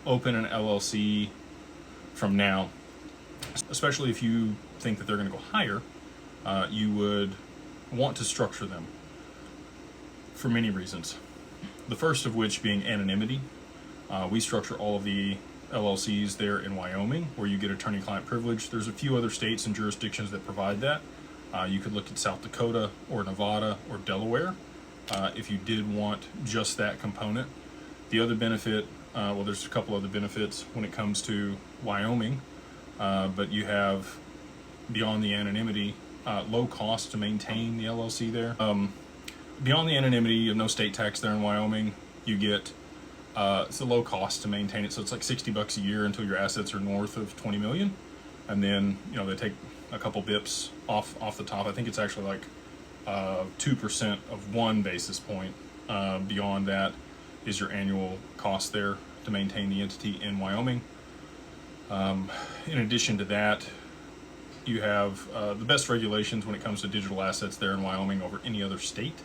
open an LLC from now, especially if you think that they're going to go higher, you would want to structure them for many reasons. The first of which being anonymity. We structure all of the LLCs there in Wyoming, where you get attorney-client privilege. There's a few other states and jurisdictions that provide that. You could look at South Dakota or Nevada or Delaware if you did want just that component. The other benefit, well, there's a couple other benefits when it comes to Wyoming, but you have, beyond the anonymity, low cost to maintain the LLC there. Beyond the anonymity, you have no state tax there in Wyoming. You get it's a low cost to maintain it, so it's like $60 a year until your assets are north of 20 million, and then they take a couple bips off the top. I think it's actually like 2% of 1 basis point. Beyond that is your annual cost there to maintain the entity in Wyoming. In addition to that, you have the best regulations when it comes to digital assets there in Wyoming over any other state.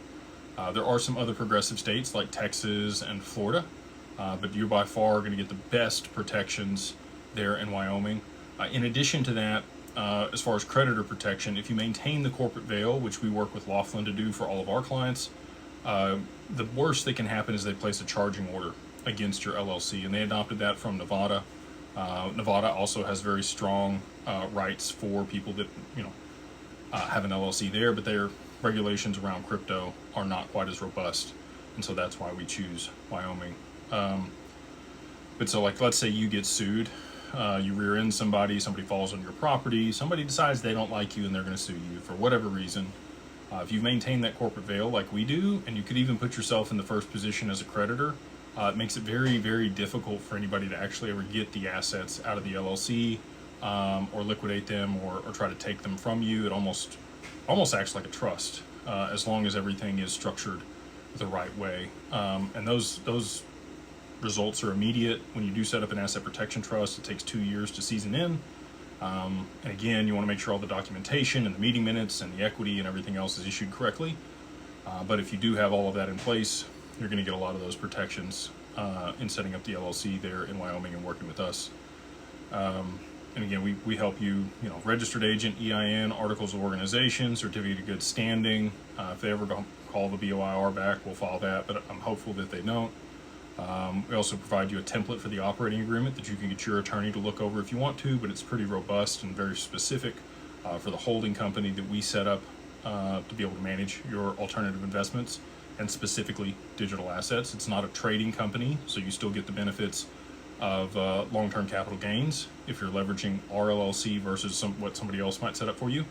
There are some other progressive states like Texas and Florida, but you're by far going to get the best protections there in Wyoming. In addition to that, as far as creditor protection, if you maintain the corporate veil, which we work with Laughlin to do for all of our clients, the worst that can happen is they place a charging order against your LLC, and they adopted that from Nevada. Nevada also has very strong rights for people that have an LLC there, but their regulations around crypto are not quite as robust, and so that's why we choose Wyoming. But so, like, let's say you get sued, you rear end somebody falls on your property, somebody decides they don't like you and they're going to sue you for whatever reason. If you maintain that corporate veil like we do, and you could even put yourself in the first position as a creditor, it makes it very, very difficult for anybody to actually ever get the assets out of the LLC, or liquidate them, or try to take them from you. It almost acts like a trust, as long as everything is structured the right way. And those results are immediate. When you do set up an asset protection trust, it takes 2 years to season in. And again, you want to make sure all the documentation and the meeting minutes and the equity and everything else is issued correctly. But if you do have all of that in place, you're going to get a lot of those protections in setting up the LLC there in Wyoming and working with us. And again, we help you, registered agent, EIN, articles of organization, certificate of good standing. If they ever don't call the BOIR back, we'll file that, but I'm hopeful that they don't. We also provide you a template for the operating agreement that you can get your attorney to look over if you want to, but it's pretty robust and very specific for the holding company that we set up to be able to manage your alternative investments, and specifically digital assets. It's not a trading company, so you still get the benefits of long-term capital gains if you're leveraging our LLC versus what somebody else might set up for you.